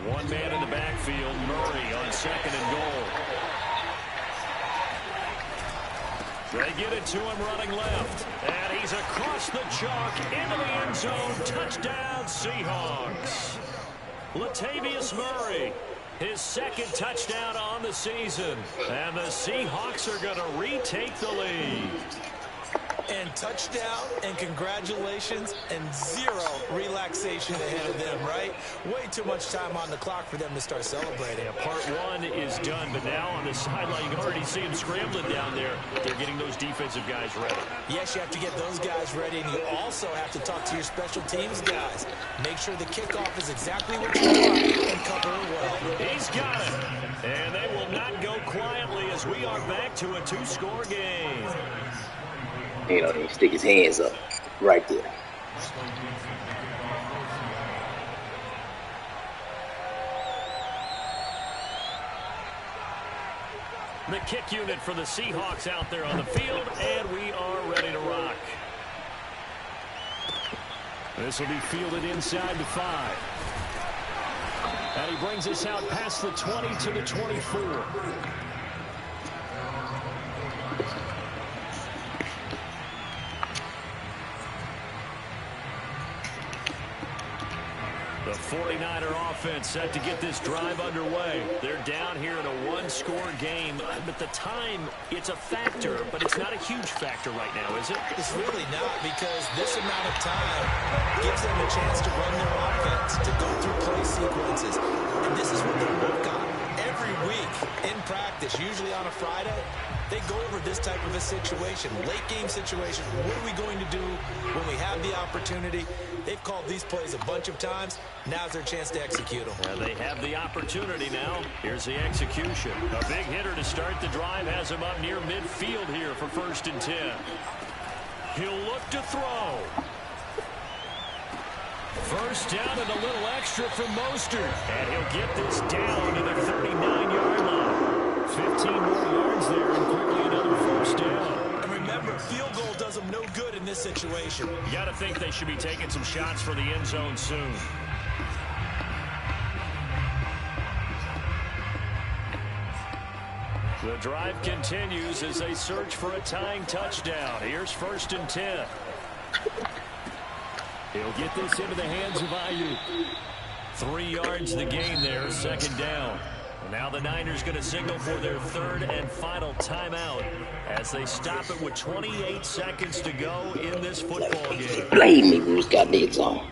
One man in the backfield, Murray on 2nd and goal. They get it to him running left. And he's across the chalk into the end zone. Touchdown, Seahawks. Latavius Murray, his 2nd touchdown on the season. And the Seahawks are going to retake the lead. And touchdown and congratulations and zero relaxation ahead of them, right? Way too much time on the clock for them to start celebrating. Yeah, part one is done, but now on the sideline, you can already see them scrambling down there. They're getting those defensive guys ready. Yes, you have to get those guys ready, and you also have to talk to your special teams guys. Make sure the kickoff is exactly what you want and cover it well. He's got it. And they will not go quietly as we are back to a two-score game. You know, he stick his hands up right there. The kick unit for the Seahawks out there on the field, and we are ready to rock. This will be fielded inside the 5. And he brings us out past the 20 to the 24. The 49er offense set to get this drive underway. They're down here in a one-score game, but the time, it's a factor, but it's not a huge factor right now, is it? It's really not, because this amount of time gives them a chance to run their offense, to go through play sequences. And this is what they work on every week in practice, usually on a Friday. They go over this type of a situation, late game situation. What are we going to do when we have the opportunity? They've called these plays a bunch of times. Now's their chance to execute them. Well, they have the opportunity now. Here's the execution. A big hitter to start the drive has him up near midfield here for 1st and 10. He'll look to throw. First down and a little extra from Mostert. And he'll get this down to the 39-yard line. 15 more yards there and quickly another first down. And remember, field goal does them no good in this situation. You got to think they should be taking some shots for the end zone soon. The drive continues as they search for a tying touchdown. Here's 1st and 10. He'll get this into the hands of Ayuk. 3 yards the gain there, 2nd down. Now the Niners going to signal for their 3rd and final timeout as they stop it with 28 seconds to go in this football game. Blame me, Bruce got niggas on.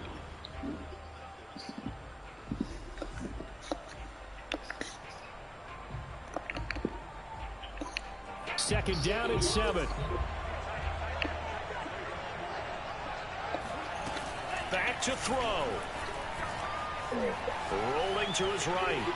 Second down and 7. Back to throw. Rolling to his right.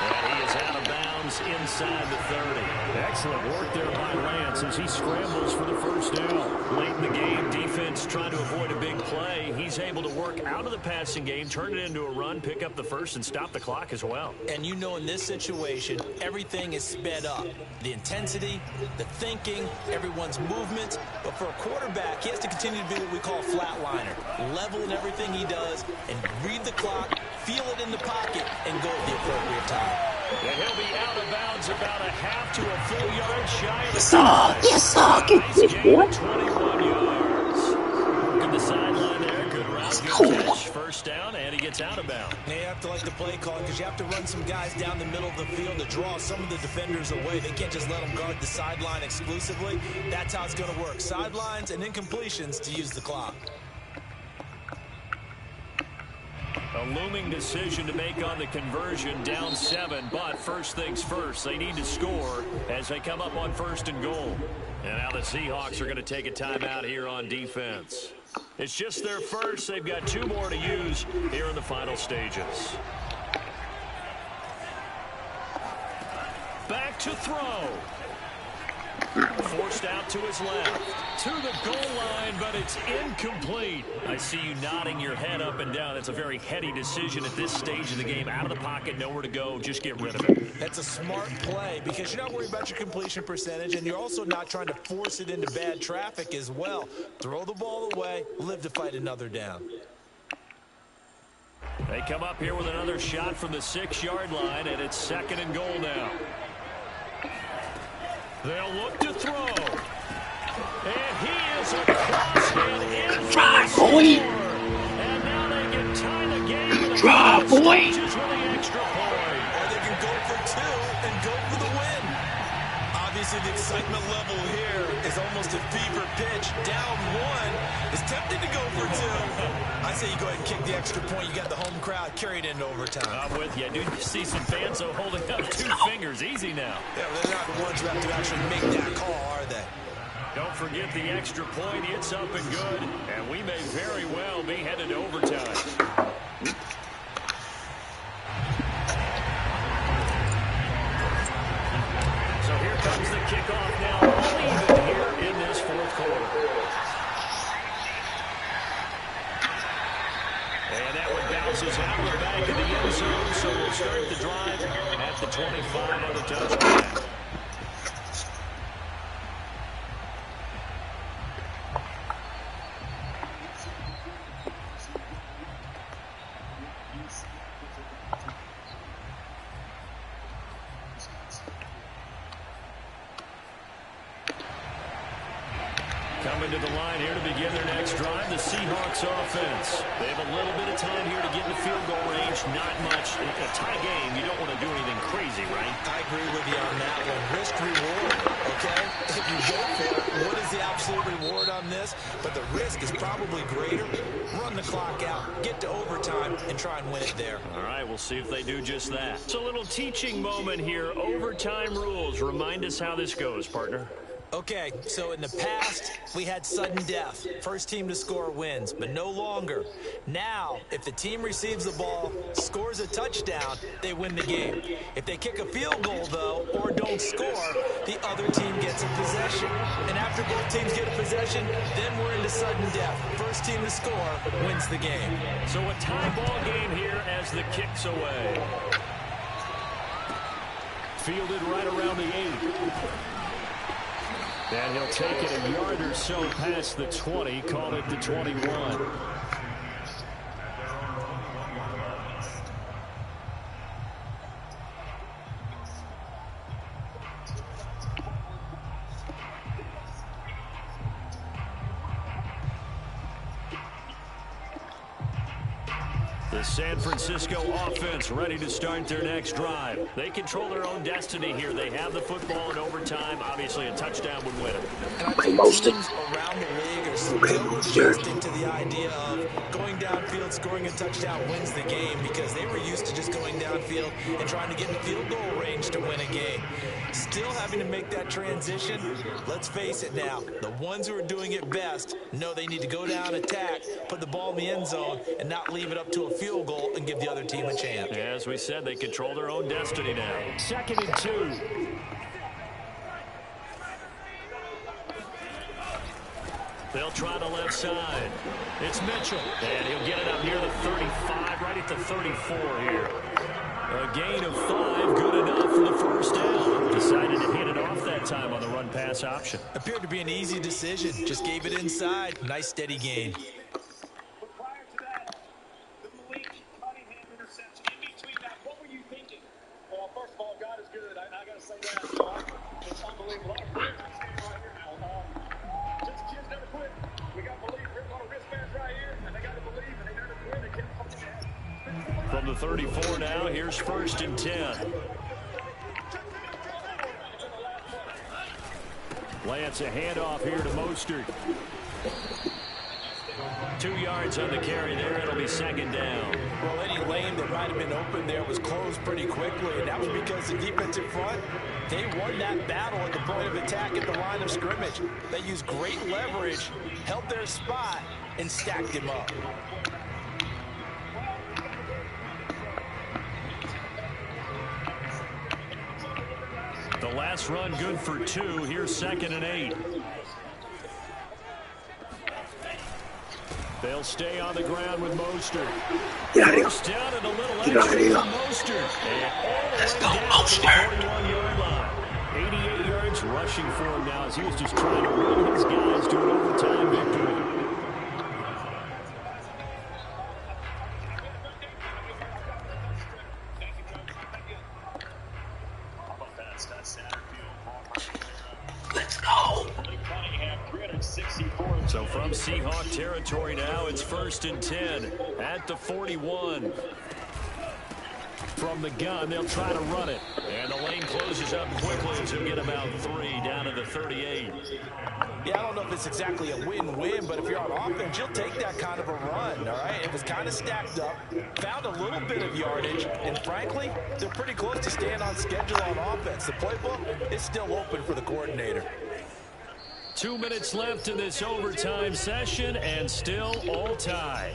And he is out of bounds inside the 30. Excellent work there by Lance as he scrambles for the first down. Late in the game, defense trying to avoid a big play. He's able to work out of the passing game, turn it into a run, pick up the first, and stop the clock as well. And you know in this situation, everything is sped up. The intensity, the thinking, everyone's movement. But for a quarterback, he has to continue to be what we call a flatliner. Level in everything he does and read the clock, feel it in the pocket, and go at the appropriate time. And he'll be out of bounds about a half to a full yard shy of the Yes, sir. Get this, boy. 21 yards. Working the sideline there. Good route. Good catch. First down, and he gets out of bounds. And you have to like the play call because you have to run some guys down the middle of the field to draw some of the defenders away. They can't just let them guard the sideline exclusively. That's how it's going to work. Sidelines and incompletions to use the clock. A looming decision to make on the conversion, down 7, but first things first, they need to score as they come up on 1st and goal. And now the Seahawks are going to take a timeout here on defense. It's just their first. They've got 2 more to use here in the final stages. Back to throw. Forced out to his left. To the goal line, but it's incomplete. I see you nodding your head up and down. It's a very heady decision at this stage of the game. Out of the pocket, nowhere to go. Just get rid of it. That's a smart play because you're not worried about your completion percentage, and you're also not trying to force it into bad traffic as well. Throw the ball away, live to fight another down. They come up here with another shot from the 6-yard line, and it's 2nd and goal now. They'll look to throw. And he is across and in. Drive, boy. And now they can tie the game. Drive, boy. Just with the extra point. Or they can go for 2 and go for the win. Obviously, the excitement level here is almost at fever pitch. Down one, is tempted to go for two. I say you go ahead and kick the extra point. You got the home crowd carried into overtime. I'm with you. Dude, you see some fans holding up 2 fingers. Easy now. Yeah, they're not the ones who have to actually make that call, are they? Don't forget the extra point. It's up and good. And we may very well be headed to overtime. So here comes the kickoff now. All even here in this fourth quarter. And that one bounces out the back of the end zone. So we'll start the drive at the 25 on the touchback. Coming to the line here to begin their next drive, the Seahawks offense. They have a little bit of time here to get in the field goal range. Not much. In a tie game, you don't want to do anything crazy, right? I agree with you on that one. Risk reward, okay? If you go for it, what is the absolute reward on this? But the risk is probably greater. Run the clock out, get to overtime, and try and win it there. All right, we'll see if they do just that. So a little teaching moment here. Overtime rules. Remind us how this goes, partner. Okay, so in the past, we had sudden death. First team to score wins, but no longer. Now, if the team receives the ball, scores a touchdown, they win the game. If they kick a field goal, though, or don't score, the other team gets a possession. And after both teams get a possession, then we're into sudden death. First team to score wins the game. So a tie ball game here as the kick's away. Fielded right around the 8. And he'll take it a yard or so past the 20, call it the 21. The San Francisco offense ready to start their next drive. They control their own destiny here. They have the football in overtime. Obviously, a touchdown would win it. And I think teams around the league are still adjusting to the idea of going downfield, scoring a touchdown wins the game, because they were used to just going downfield and trying to get in field goal range to win a game. Still having to make that transition. Let's face it now, the ones who are doing it best know they need to go down, attack, put the ball in the end zone, and not leave it up to a field goal and give the other team a chance. As we said, they control their own destiny now. 2nd and 2. They'll try the left side. It's Mitchell. And he'll get it up near the 35, right at the 34 here. A gain of 5, good enough for the first down. Decided to hit it off that time on the run-pass option. Appeared to be an easy decision. Just gave it inside. Nice, steady gain. From the 34 now, here's 1st and 10. Lance a handoff here to Mostert. 2 yards on the carry there. It'll be 2nd down. Well, any lane that might have been open there was closed pretty quickly, and that was because the defensive front, they won that battle at the point of attack at the line of scrimmage. They used great leverage, held their spot, and stacked him up. The last run good for 2. Here's 2nd and 8. They'll stay on the ground with Mostert. First down and a little extra for Mostert. Let's go, Mostert. 41-yard line. 88 yards rushing for him now as he was just trying to run his guys to an overtime victory. Let's go. So from Seahawk territory now, it's 1st and 10 at the 41. From the gun, they'll try to run it. And the lane closes things up quickly as we get about 3 down to the 38. Yeah, I don't know if it's exactly a win-win, but if you're on offense, you'll take that kind of a run, all right? It was kind of stacked up, found a little bit of yardage, and frankly, they're pretty close to staying on schedule on offense. The playbook is still open for the coordinator. 2 minutes left in this overtime session, and still all tied.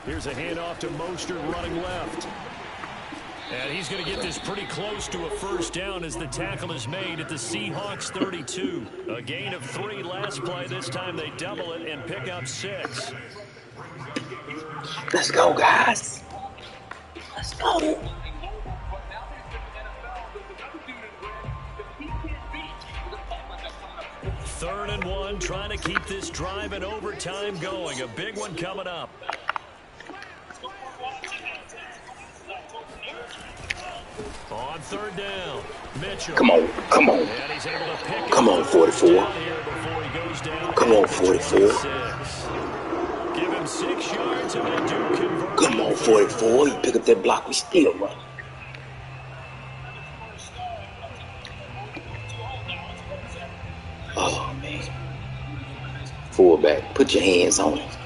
Here's a handoff to Mostert running left. And he's going to get this pretty close to a first down as the tackle is made at the Seahawks 32. A gain of 3 last play. This time they double it and pick up 6. Let's go, guys. Let's go. Third and 1, trying to keep this drive in overtime going. A big one coming up. On third down, Mitchell. Come on, come on. And he's able to pick Come on, 44. Come on, 44. Give him 6 yards and they do convert. Come on, 44. You pick up that block, we still run. Oh, man. Fullback, put your hands on it.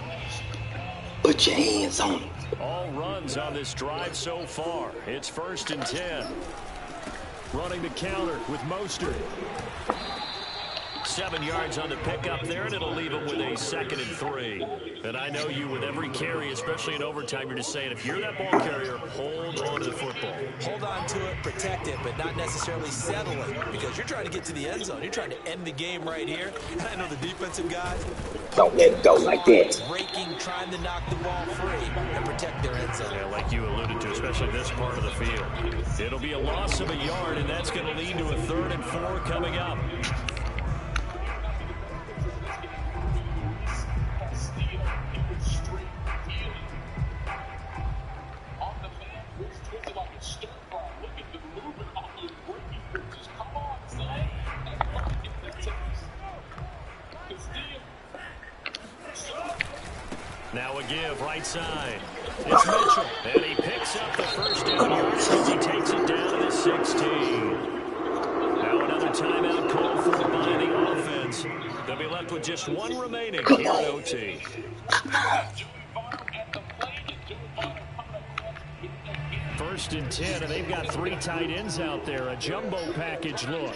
Put your hands on it. All runs on this drive so far. It's 1st and 10. Running the counter with Mostert. 7 yards on the pickup there, and it'll leave him with a 2nd and 3. And I know you, with every carry, especially in overtime, you're just saying, if you're that ball carrier, hold on to the football. Hold on to it, protect it, but not necessarily settle it, because you're trying to get to the end zone. You're trying to end the game right here. And I know the defensive guys, Don't let it go like that. raking, trying to knock the ball free and protect their end zone. Yeah, like you alluded to, especially this part of the field. It'll be a loss of a yard, and that's going to lead to a 3rd and 4 coming up. Now a give, right side. It's Mitchell, and he picks up the first down yardage as he takes it down to the 16. Now another timeout called for by the offense. They'll be left with just 1 remaining here at OT. First and 10, and they've got 3 tight ends out there. A jumbo package look.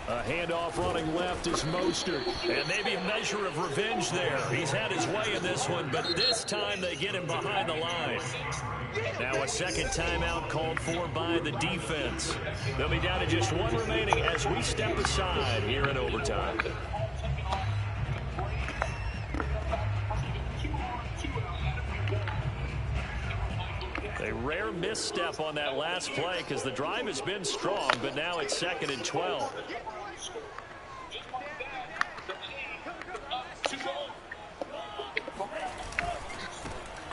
A handoff running left is Mostert. And maybe a measure of revenge there. He's had his way in this one, but this time they get him behind the line. Now a 2nd timeout called for by the defense. They'll be down to just 1 remaining as we step aside here in overtime. A rare misstep on that last play because the drive has been strong, but now it's 2nd and 12.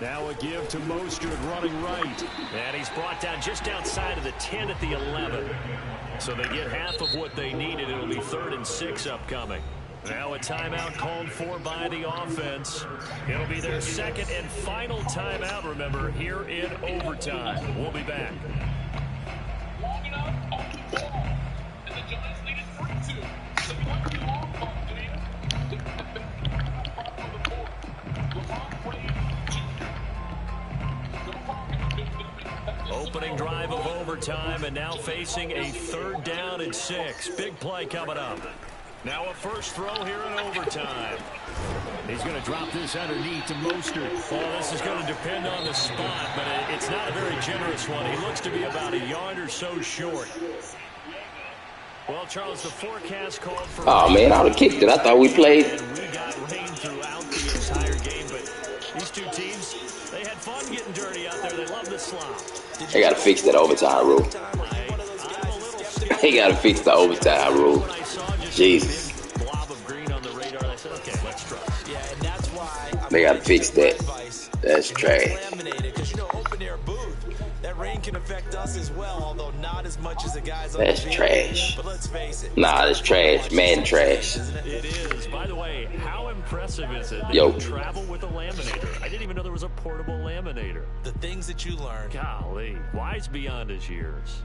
Now a give to Mostert running right. And he's brought down just outside of the 10 at the 11. So they get half of what they needed. It'll be 3rd and 6 upcoming. Now a timeout called for by the offense. It'll be their 2nd and final timeout, remember, here in overtime. We'll be back. Opening drive of overtime, and now facing a 3rd down and 6. Big play coming up. Now a first throw here in overtime. He's going to drop this underneath to Mostert. Well, this is going to depend on the spot, but it's not a very generous one. He looks to be about a yard or so short. Well, Charles, the forecast called for... Oh, man, I would have kicked it. I thought we played. We got rain throughout the entire game, but these two teams, they had fun getting dirty out there. They love the slop. They got to fix that overtime rule. They got to fix the overtime rule. Jesus. Blob of green on the radar. I said, okay, let's try. Yeah, and that's why I'm They gotta fix that. That's trash. Because, open air booth, that rain can affect us as well, although not as much as the guys on That's the field. trash. But let's face it. Nah, that's trash. Man, trash. It is. By the way, how impressive is it that Yo. you travel with a laminator? I didn't even know there was a portable laminator. The things that you learn. Golly, wise beyond his years.